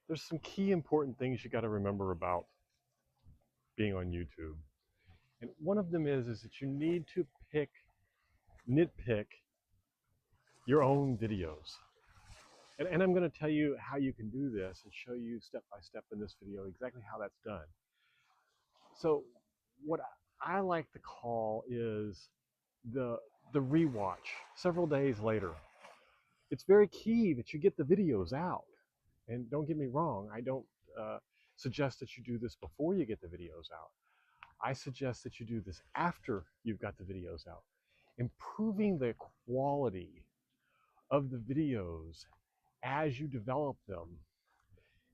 There's some key important things you got to remember about being on YouTube. And one of them is that you need to nitpick your own videos. And I'm going to tell you how you can do this and show you step by step in this video exactly how that's done. So what I like to call is the the rewatch several days later. It's very key that you get the videos out. And don't get me wrong, I don't uh, suggest that you do this before you get the videos out. I suggest that you do this after you've got the videos out. Improving the quality of the videos as you develop them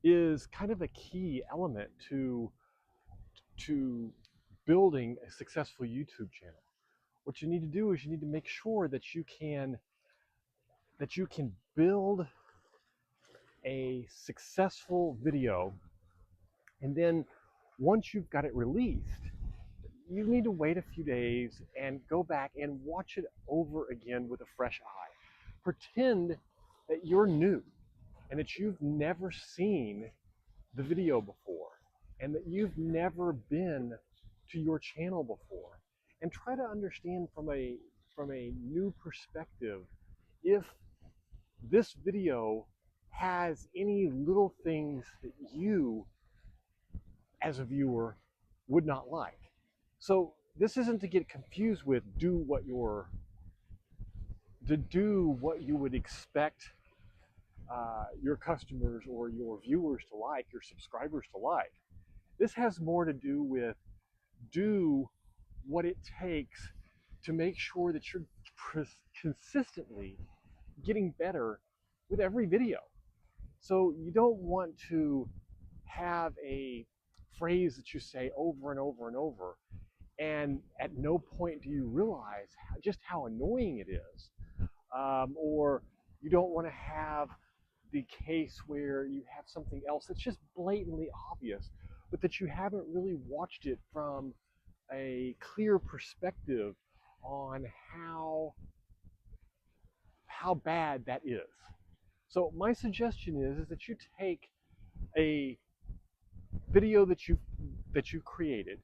is kind of a key element to building a successful YouTube channel. What you need to do is you need to make sure that you can build a successful video, and then once you've got it released, you need to wait a few days and go back and watch it over again with a fresh eye. Pretend that you're new and that you've never seen the video before and that you've never been to your channel before, and try to understand from a new perspective if this video has any little things that you as a viewer would not like. So this isn't to get confused with do what you would expect your customers or your viewers to like, your subscribers to like. This has more to do with do what it takes to make sure that you're consistently getting better with every video. So you don't want to have a phrase that you say over and over and over, and at no point do you realize just how annoying it is. Or you don't want to have the case where you have something else that's just blatantly obvious, but that you haven't really watched it from a clear perspective on how bad that is. So my suggestion is that you take a video that you created,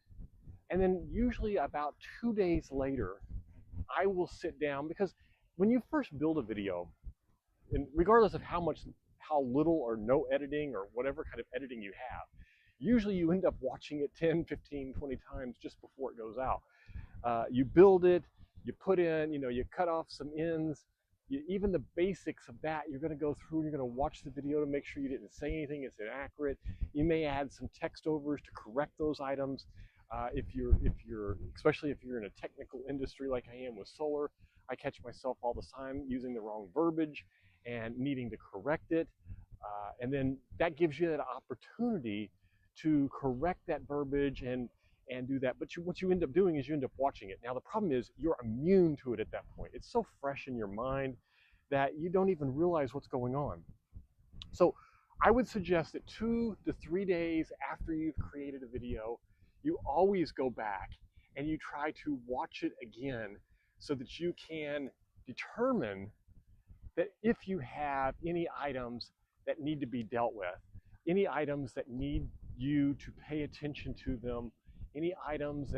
and then usually about 2 days later, I will sit down, because when you first build a video, and regardless of how little or no editing or whatever kind of editing you have, usually you end up watching it 10, 15, 20 times just before it goes out. You build it, you put in, you cut off some ends, even the basics of that, you're going to go through and you're going to watch the video to make sure you didn't say anything that's inaccurate. You may add some text overs to correct those items. Especially if you're in a technical industry like I am with solar, I catch myself all the time using the wrong verbiage and needing to correct it. And then that gives you that opportunity to correct that verbiage and do that. But what you end up doing is you end up watching it. Now, the problem is you're immune to it at that point. It's so fresh in your mind that you don't even realize what's going on. So I would suggest that 2 to 3 days after you've created a video, you always go back and you try to watch it again so that you can determine that if you have any items that need to be dealt with, any items that need you to pay attention to them, any items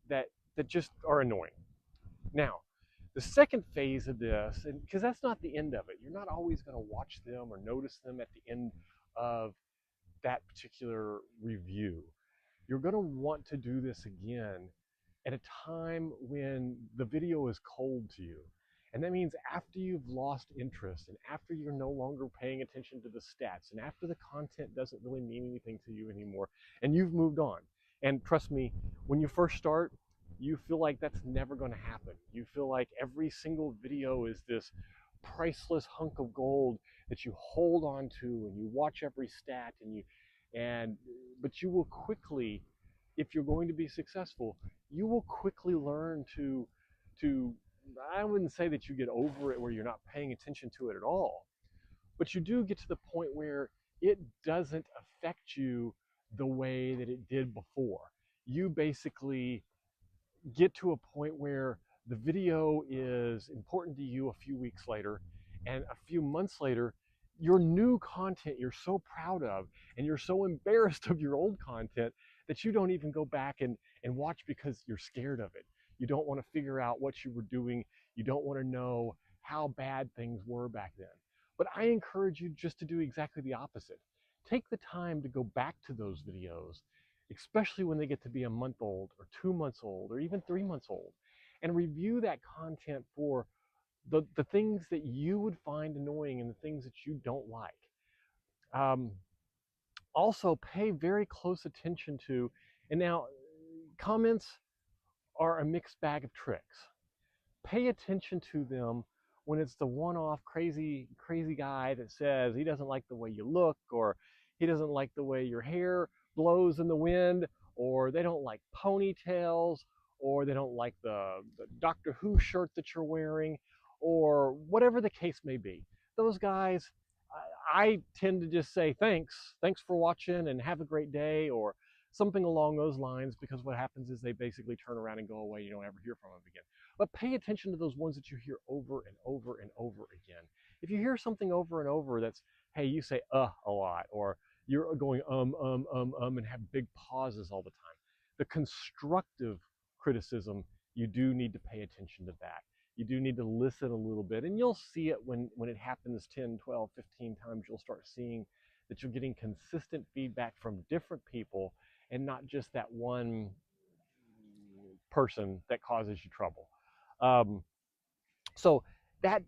that just are annoying. Now, the second phase of this, and because that's not the end of it, you're not always going to watch them or notice them at the end of that particular review. You're going to want to do this again at a time when the video is cold to you. And that means after you've lost interest and after you're no longer paying attention to the stats and after the content doesn't really mean anything to you anymore and you've moved on. And trust me, when you first start, you feel like that's never going to happen. You feel like every single video is this priceless hunk of gold that you hold on to and you watch every stat but you will quickly, if you're going to be successful, you will quickly learn to I wouldn't say that you get over it where you're not paying attention to it at all, but you do get to the point where it doesn't affect you the way that it did before. You basically get to a point where the video is important to you a few weeks later, and a few months later, your new content you're so proud of, and you're so embarrassed of your old content that you don't even go back and watch because you're scared of it. You don't want to figure out what you were doing. You don't want to know how bad things were back then. But I encourage you just to do exactly the opposite. Take the time to go back to those videos, especially when they get to be a month old or 2 months old or even 3 months old, and review that content for the things that you would find annoying and the things that you don't like. Um, Also, pay very close attention to, and now comments are a mixed bag of tricks. Pay attention to them when it's the one-off crazy guy that says he doesn't like the way you look, or he doesn't like the way your hair blows in the wind, or they don't like ponytails, or they don't like the Doctor Who shirt that you're wearing, or whatever the case may be. Those guys, I tend to just say thanks for watching and have a great day, or something along those lines, because what happens is they basically turn around and go away. You don't ever hear from them again. But pay attention to those ones that you hear over and over and over again. If you hear something over and over that's, hey, you say a lot, or you're going and have big pauses all the time. The constructive criticism, you do need to pay attention to that. You do need to listen a little bit, and you'll see it when it happens 10, 12, 15 times. You'll start seeing that you're getting consistent feedback from different people and not just that one person that causes you trouble. Um, so that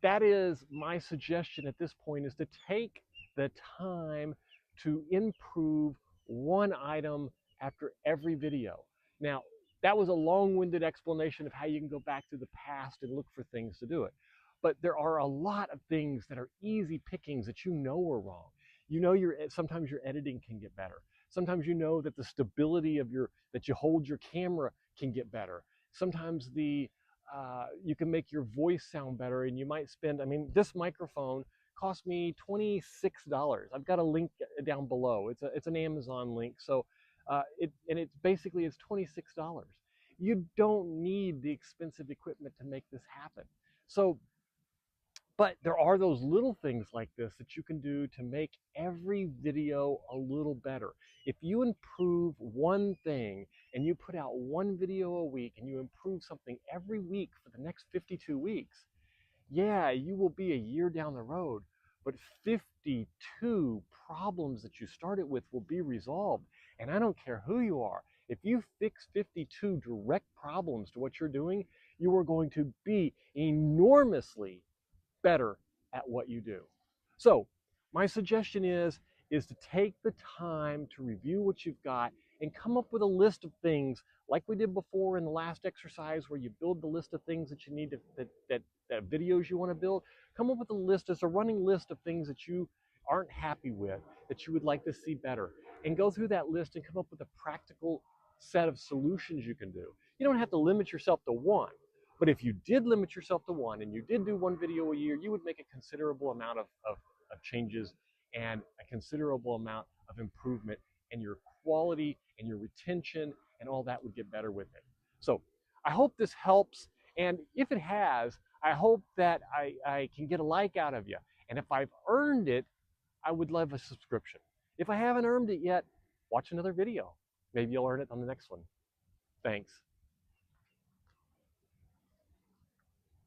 that is my suggestion at this point, is to take the time to improve one item after every video. Now, that was a long-winded explanation of how you can go back to the past and look for things to do it. But there are a lot of things that are easy pickings that you know are wrong. You know, sometimes your editing can get better. Sometimes you know that the stability of that you hold your camera can get better. Sometimes you can make your voice sound better, and you might spend, I mean, this microphone cost me $26. I've got a link down below. It's an Amazon link. So it's basically it's $26. You don't need the expensive equipment to make this happen. So, but there are those little things like this that you can do to make every video a little better. If you improve one thing and you put out one video a week, and you improve something every week for the next 52 weeks, yeah, you will be a year down the road, but 52 problems that you started with will be resolved. And I don't care who you are. If you fix 52 direct problems to what you're doing, you are going to be enormously better at what you do. So my suggestion is to take the time to review what you've got and come up with a list of things like we did before in the last exercise, where you build the list of things that you need to, that videos you want to build. Come up with a list, as a running list of things that you aren't happy with, that you would like to see better, and go through that list and come up with a practical set of solutions you can do. You don't have to limit yourself to one. But if you did limit yourself to one, and you did do one video a year, you would make a considerable amount of changes and a considerable amount of improvement, and your quality and your retention and all that would get better with it. So I hope this helps. And if it has, I hope that I can get a like out of you. And if I've earned it, I would love a subscription. If I haven't earned it yet, watch another video. Maybe you'll earn it on the next one. Thanks.